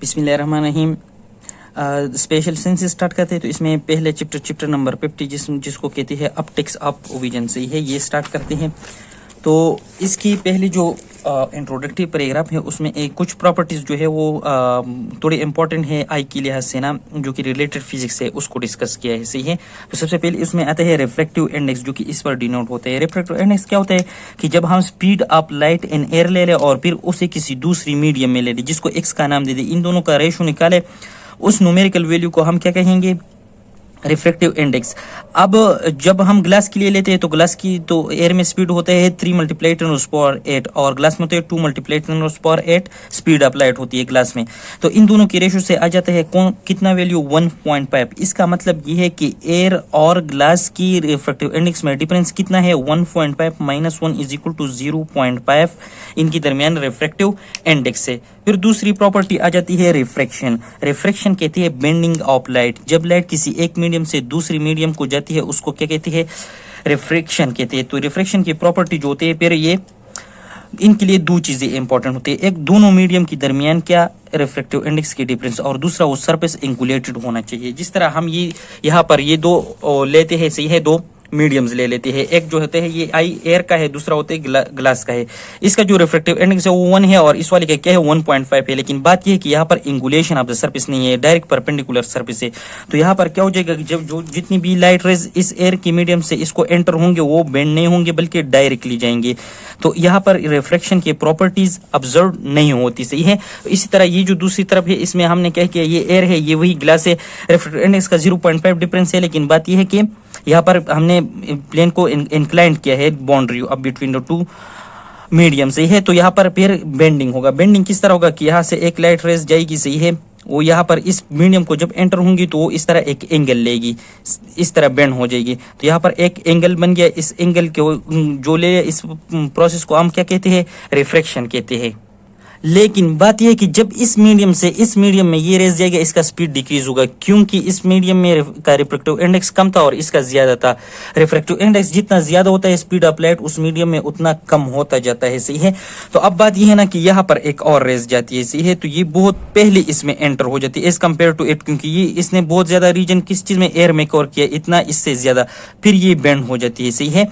बिस्मिल्लाहिर्रहमानिर्रहीम। Special sense start करते हैं तो इसमें पहले चैप्टर नंबर 50 जिसको कहते हैं ऑप्टिक्स ऑफ विजन से है, ये स्टार्ट करते हैं। तो इसकी पहली जो इंट्रोडक्टिव पैराग्राफ है उसमें एक कुछ प्रॉपर्टीज जो है वो थोड़ी इंपॉर्टेंट है आई की लिहाज से ना, जो कि रिलेटेड फिजिक्स है, उसको डिस्कस किया है। सही है। तो सबसे पहले इसमें आता है रिफ्रैक्टिव इंडेक्स, जो कि इस पर डिनोट होता है। रिफ्रैक्टिव इंडेक्स क्या होता है कि जब हम speed of light in air ले लें और फिर उसे किसी दूसरी मीडियम में ले लें जिसको एक्स का नाम दे दे, इन दोनों का रेशो निकाले, उस न्यूमेरिकल वैल्यू को हम क्या कहेंगे, रिफ्रैक्टिव इंडेक्स। अब जब हम ग्लास के लिए लेते हैं तो ग्लास की तो एयर में स्पीड होता है 3 × 10⁻⁸ और ग्लास में होता है 2 × 10⁻⁸ स्पीड ऑफ लाइट होती है ग्लास में। तो इन दोनों के रेशो से आ जाता है कौन कितना वैल्यू 1.5। इसका मतलब ये है कि एयर और ग्लास की रिफ्रैक्टिव इंडेक्स में डिफरेंस कितना है, 1.5 - 1 = 0.5 इनकी दरमियान रिफ्रैक्टिव इंडेक्स है। फिर दूसरी प्रॉपर्टी आ जाती है रिफ्रैक्शन। रिफ्रैक्शन कहती है बेंडिंग ऑफ लाइट। जब लाइट किसी एक मीडियम से दूसरी मीडियम को जाती है उसको क्या कहती है, रिफ्रैक्शन कहते हैं। तो रिफ्रैक्शन की प्रॉपर्टी जो होती है, फिर ये इनके लिए दो चीजें इंपॉर्टेंट होती है, एक दोनों मीडियम की दरमियान क्या रिफ्रैक्टिव इंडेक्स की डिफरेंस, और दूसरा वो सरफेस इंसुलेटेड होना चाहिए। जिस तरह हम ये यहाँ पर ये दो लेते हैं, सही है, दो मीडियम्स ले लेते हैं, एक जो होते हैं ये आई एयर का है, दूसरा होता है ग्लास का है। इसका जो रिफ्रैक्टिव इंडेक्स है वो 1 है और इस वाले का क्या है 1.5 है। लेकिन बात ये है कि यहाँ पर इंगुलेशन ऑफ द सरफेस नहीं है, डायरेक्ट परपेंडिकुलर सरफेस है। तो यहाँ पर क्या हो जाएगा, जब जो जितनी भी लाइट रेज इस एयर की मीडियम से इसको एंटर होंगे वो बेंड नहीं होंगे बल्कि डायरेक्टली जाएंगे। तो यहाँ पर रिफ्रैक्शन की प्रॉपर्टीज ऑब्जर्व नहीं होती। सही है। इसी तरह ये जो दूसरी तरफ है इसमें हमने क्या किया, ये एयर है, ये वही ग्लास है, रिफ्रैक्टिव इंडेक्स का 0.5 डिफरेंस है। लेकिन बात यह है कि यहाँ पर हमने प्लेन को इंक्लाइंड किया है बाउंड्री अब बिटवीन द टू मीडियम से है। तो यहाँ पर फिर बेंडिंग होगा। बेंडिंग किस तरह होगा कि यहाँ से एक लाइट रेज जाएगी, सही है, वो यहाँ पर इस मीडियम को जब एंटर होंगी तो वो इस तरह एक एंगल लेगी, इस तरह बेंड हो जाएगी। तो यहाँ पर एक एंगल बन गया। इस एंगल को जो ले इस प्रोसेस को हम क्या कहते हैं, रिफ्रैक्शन कहते हैं। लेकिन बात यह है कि जब इस मीडियम से इस मीडियम में ये रेस जाएगा इसका स्पीड डिक्रीज होगा, क्योंकि इस मीडियम में का रिफ्रैक्टिव इंडेक्स कम था और इसका ज्यादा था। रिफ्रैक्टिव इंडेक्स जितना ज्यादा होता है स्पीड ऑफ लाइट उस मीडियम में उतना कम होता जाता है। सही है। तो अब बात यह है ना कि यहाँ पर एक और रेस जाती है, सही है, तो ये बहुत पहले इसमें एंटर हो जाती है एज कम्पेयर टू इट, क्योंकि ये इसने बहुत ज्यादा रीजन किस चीज में, एयर में कवर किया, इतना इससे ज्यादा, फिर ये बेंड हो जाती है। सही है।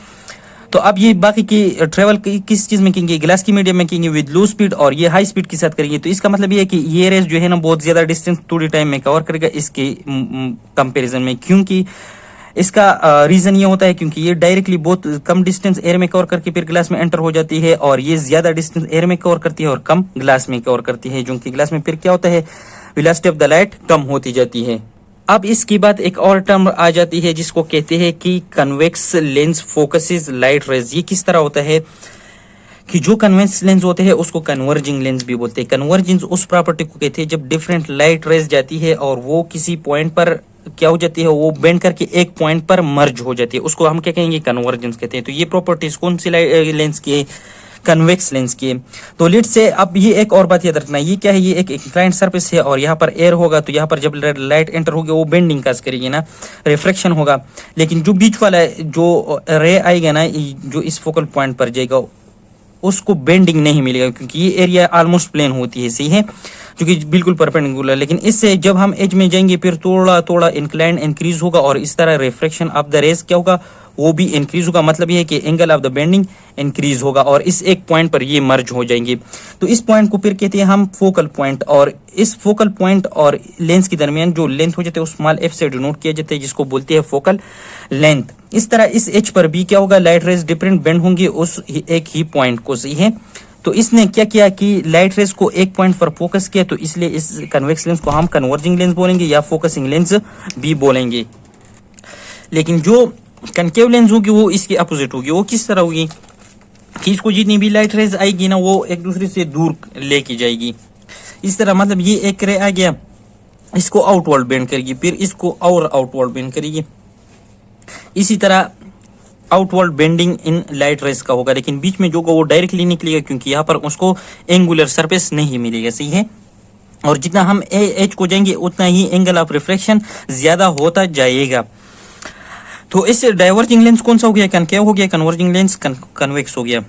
तो अब ये बाकी की ट्रेवल किस चीज में करेंगे, ग्लास की मीडियम में करेंगे विद लो स्पीड, और ये हाई स्पीड के साथ करेंगे। तो इसका मतलब ये है कि ये रेस जो है ना बहुत ज्यादा डिस्टेंस थोड़ी टाइम में कवर करेगा इसके कंपैरिजन में, क्योंकि इसका रीजन ये होता है क्योंकि ये डायरेक्टली बहुत कम डिस्टेंस एयर में कवर करके फिर ग्लास में एंटर हो जाती है, और ये ज्यादा डिस्टेंस एयर में कवर करती है और कम ग्लास में कवर करती है, जो कि ग्लास में फिर क्या होता है, वेलोसिटी ऑफ द लाइट कम होती जाती है। अब इसके बाद एक और टर्म आ जाती है जिसको कहते हैं कि convex lens focuses light rays. ये किस तरह होता है कि जो कन्वेक्स लेंस होते हैं उसको कन्वर्जिंग लेंस भी बोलते हैं। कन्वर्जेंस उस प्रॉपर्टी को कहते हैं जब डिफरेंट लाइट रेज जाती है और वो किसी पॉइंट पर क्या हो जाती है, वो बेंड करके एक पॉइंट पर मर्ज हो जाती है, उसको हम क्या कहेंगे, कन्वर्जेंस कहते हैं। तो ये प्रॉपर्टीज कौन सी लेंस की है, कन्वेक्स लेंस की। तो लेट से अब ये एक और बात याद रखना, ये क्या है, ये एक इंक्लाइंड सरफेस है और यहाँ पर एयर होगा, तो यहाँ पर जब लाइट एंटर होगी वो बेंडिंग काज करेगी ना, रिफ्रैक्शन होगा। लेकिन जो बीच वाला जो रे आएगा ना, जो इस फोकल पॉइंट पर जाएगा उसको बेंडिंग नहीं मिलेगा, क्योंकि ये एरिया ऑलमोस्ट प्लेन होती है। सही है, जो कि बिल्कुल परपेंडिकुलर। लेकिन इससे जब हम एज में जाएंगे फिर थोड़ा थोड़ा इंक्लाइन इंक्रीज होगा और इस तरह रिफ्रैक्शन ऑफ द रेस क्या होगा, वो भी इंक्रीज होगा। मतलब ये है कि angle of the bending increase होगा और इस एक पॉइंट पर ये मर्ज हो जाएंगे। तो इस पॉइंट को फिर कहते हैं हम फोकल पॉइंट, और इस फोकल पॉइंट और लेंस के दरमियान जो लेंथ हो जाते हैं उस स्मॉल एफ से डिनोट किया जाता है, जिसको बोलते हैं फोकल लेंथ। इस तरह इस एच पर भी क्या होगा, लाइट रेज डिफरेंट बेंड होंगे उस एक ही पॉइंट को। सही है। तो इसने क्या किया कि लाइट रेज को एक पॉइंट पर फोकस किया, तो इसलिए इस कन्वेक्स लेंस को हम कन्वर्जिंग लेंस बोलेंगे या फोकसिंग लेंस भी बोलेंगे। लेकिन जो कनकेव लेंस होगी वो इसके अपोजिट होगी। वो किस तरह होगी कि इसको जितनी भी लाइट रेज आएगी ना वो एक दूसरे से दूर लेके जाएगी। इस तरह मतलब ये एक रे आ गया, इसको आउटवर्ड बेंड करेगी, फिर इसको और आउटवर्ड बेंड करेगी। इसी तरह outward bending in light rays का होगा, लेकिन बीच में जो होगा वो डायरेक्टली निकलेगा, क्योंकि यहाँ पर उसको एंगुलर सरफेस नहीं मिलेगा। सही है। और जितना हम एच को जाएंगे उतना ही एंगल ऑफ रिफ्रैक्शन ज्यादा होता जाएगा। तो इससे डाइवर्जिंग लेंस कौन सा हो गया, कनकेव हो गया, कन्वर्जिंग लेंस कन्वेक्स हो गया।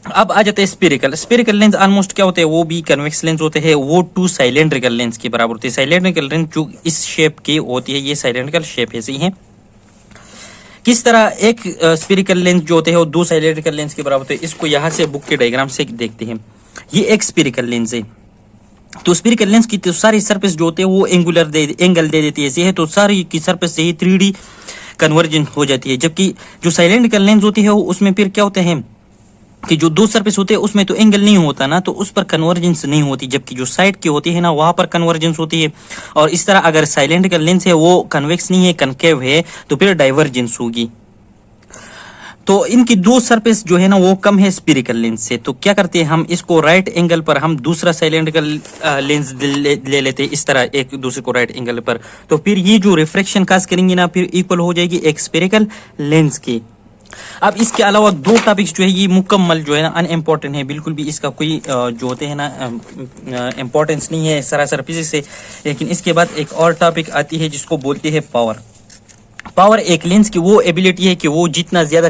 अब आ जाते हैं स्पेरिकल। स्पेरिकल लेंस ऑलमोस्ट क्या होते हैं, वो भी कन्वेक्स लेंस होते हैं, वो 2 साइलेंड्रिकल लेंस के बराबर होते हैं। साइलेंड्रिकल लेंस जो इस शेप की होती है, ये साइलेंड्रिकल शेप ऐसी है। किस तरह एक स्पेरिकल लेंस जो होते हैं वो 2 साइलेंड्रिकल लेंस के बराबर होते हैं, इसको यहाँ से बुक के डायग्राम से देखते हैं। ये एक स्पेरिकल लेंस है। तो स्पेरिकल लेंस की तो सारी सरफेस जो होते हैं वो एंगल दे देती है, ऐसी है। तो सारी की सरफेस से ही 3D कन्वर्जन हो जाती है। जबकि जो साइलेंड्रिकल लेंस होती है उसमें फिर क्या होते हैं कि जो 2 सरफेस होते हैं उसमें तो एंगल नहीं होता ना, तो उस पर कन्वर्जेंस नहीं होती। जबकि जो साइड की होती है ना, वहां पर कन्वर्जेंस होती है। और इस तरह अगर साइलेंड्रिकल लेंस है वो कन्वेक्स नहीं है, कनकेव है, तो फिर डाइवर्जेंस होगी। तो इनकी 2 सरफेस जो है ना वो कम है स्पेरिकल लेंस से। तो क्या करते हैं, हम इसको राइट एंगल पर हम दूसरा साइलेंड्रिकल लेंस ले लेते हैं, इस तरह एक दूसरे को राइट एंगल पर। तो फिर ये जो रिफ्रैक्शन काज करेंगे ना, फिर इक्वल हो जाएगी एक स्पेरिकल लेंस की। अब इसके अलावा 2 टॉपिक्स जो है ये मुकम्मल जो है ना अनइम्पोर्टेंट है, बिल्कुल भी इसका कोई जो होते हैं ना इम्पोर्टेंस नहीं है, सरासर फिजिक्स से। लेकिन इसके बाद एक और टॉपिक आती है जिसको बोलते हैं पावर। पावर एक लेंस की वो एबिलिटी है कि वो जितना ज्यादा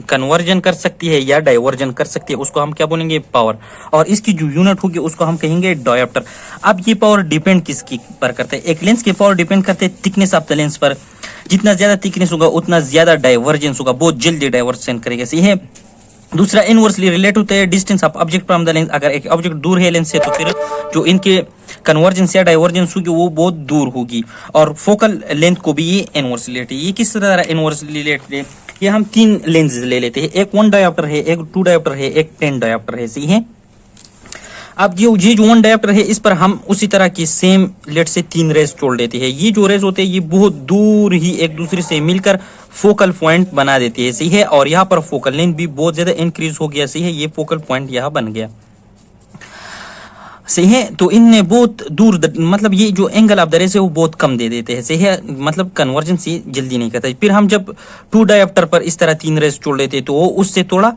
कन्वर्जन कर सकती है या डाइवर्जन कर सकती है, उसको हम क्या बोलेंगे, पावर। और इसकी जो यूनिट होगी उसको हम कहेंगे डायोप्टर। अब ये पावर डिपेंड किसकी पर करता है, एक लेंस की पावर डिपेंड करते हैं थिकनेस ऑफ द लेंस पर। जितना ज्यादा थिकनेस होगा उतना ज्यादा डाइवर्जेंस होगा, बहुत जल्दी डाइवर्जन करेगा, सही है। दूसरा इनवर्सली रिलेट होता है distance of object from the lens. अगर एक ऑब्जेक्ट दूर है लेंस से तो फिर जो इनके कन्वर्जेंस या डाइवर्जेंस होगी वो बहुत दूर होगी। और फोकल लेंथ को भी ये इनवर्सली रिलेट है। ये किस तरह इनवर्सली रिलेट है, ये हम 3 लेंस ले लेते हैं, एक 1 डायोप्टर है, एक 2 डायोप्टर है, एक 10 डायोप्टर है, सही है। अब ये जो 1 डायोप्टर है इस पर हम उसी तरह की सेम लेट से 3 रेज छोड़ देते हैं। ये जो रेज होते हैं ये बहुत दूर ही एक दूसरे से मिलकर फोकल पॉइंट बना देती है, सही है। और यहाँ पर फोकल लेंथ भी बहुत ज्यादा इंक्रीज हो गया, सही है। ये फोकल पॉइंट यहाँ बन गया, सही है। तो इनने बहुत दूर मतलब ये जो एंगल ऑफ द रेस है वो बहुत कम दे देते हैं, सही है। मतलब कन्वर्जेंस ये जल्दी नहीं करता। फिर हम जब 2 डायोप्टर पर इस तरह 3 रेस छोड़ देते हैं तो वो उससे थोड़ा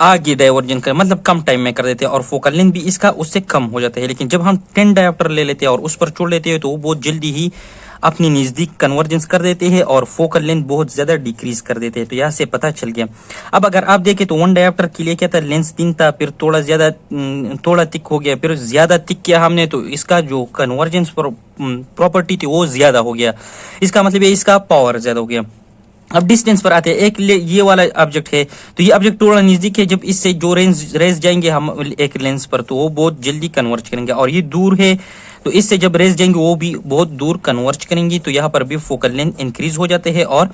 आगे डाइवर्जन कर मतलब कम टाइम में कर देते हैं और फोकल लेंथ भी इसका उससे कम हो जाता है। लेकिन जब हम 10 डायोप्टर ले लेते हैं और उस पर छोड़ लेते हैं तो वो बहुत जल्दी ही अपनी नजदीक कन्वर्जेंस कर देते हैं और फोकल लेंथ बहुत ज्यादा डिक्रीज कर देते हैं। तो यहाँ से पता चल गया। अब अगर आप देखें तो 1 डायोप्टर के लिए क्या था, लेंस 3 था, फिर थोड़ा थिक हो गया, फिर ज्यादा थिक किया हमने तो इसका जो कन्वर्जेंस प्रॉपर्टी थी वो ज्यादा हो गया। इसका मतलब ये इसका पावर ज्यादा हो गया। अब डिस्टेंस पर आते हैं, एक ये वाला ऑब्जेक्ट है तो ये ऑब्जेक्ट थोड़ा नजदीक है, जब इससे जो रेज जाएंगे हम एक लेंस पर तो वो बहुत जल्दी कन्वर्ज करेंगे। और ये दूर है तो इससे जब रेज जाएंगे वो भी बहुत दूर कन्वर्ज करेंगी। तो यहाँ पर भी फोकल लेंथ इंक्रीज हो जाते हैं और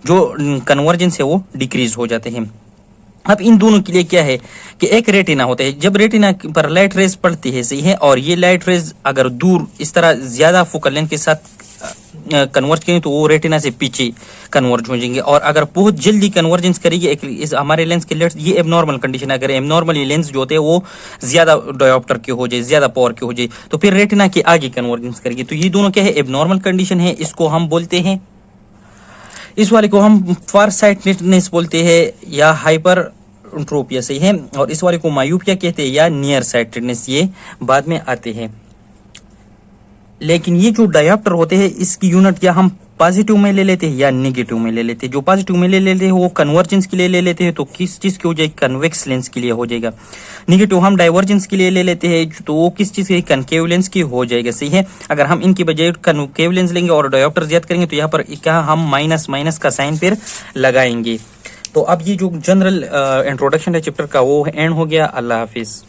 जो कन्वर्जेंस है वो डिक्रीज हो जाते हैं। अब इन दोनों के लिए क्या है कि एक रेटिना होता है, जब रेटिना पर लाइट रेज पड़ती है, सही है, और ये लाइट रेज अगर दूर इस तरह ज्यादा फोकल लेंथ के साथ कन्वर्ज करेंगे तो वो रेटिना से पीछे कन्वर्ज हो जाएंगे। और अगर बहुत जल्दी कन्वर्जेंस करेगी इस हमारे लेंस के लेंस, ये एबनॉर्मल कंडीशन है। अगर एबनॉर्मल लेंस जो होते हैं वो ज्यादा डायोप्टर के हो जाए, ज्यादा पावर के हो जाए, तो फिर रेटिना के आगे कन्वर्जेंस करेगी। तो ये दोनों क्या है, एबनॉर्मल कंडीशन है। इसको हम बोलते हैं, इस वाले को हम फार साइटनेस बोलते हैं या हाइपर ट्रोपिया, सही है। और इस वाले को मायूपिया कहते हैं या नियर साइटेडनेस, ये बाद में आते हैं। लेकिन ये जो डायोप्टर होते हैं इसकी यूनिट या हम पॉजिटिव में ले लेते हैं या नेगेटिव में ले लेते हैं। जो पॉजिटिव में ले लेते हैं वो कन्वर्जेंस के लिए ले लेते हैं, तो किस चीज की हो जाएगी, कन्वेक्स लेंस के लिए हो जाएगा। नेगेटिव हम डाइवर्जेंस के लिए ले लेते हैं तो वो किस चीज की, कनकेव लेंस की हो जाएगा, सही है। अगर हम इनकी बजाय कनकेव लेंस लेंगे और डायोप्टर ज्यादा करेंगे तो यहाँ पर क्या हम माइनस माइनस का साइन फिर लगाएंगे। तो अब ये जो जनरल इंट्रोडक्शन है चैप्टर का वो एंड हो गया। अल्लाह हाफिज।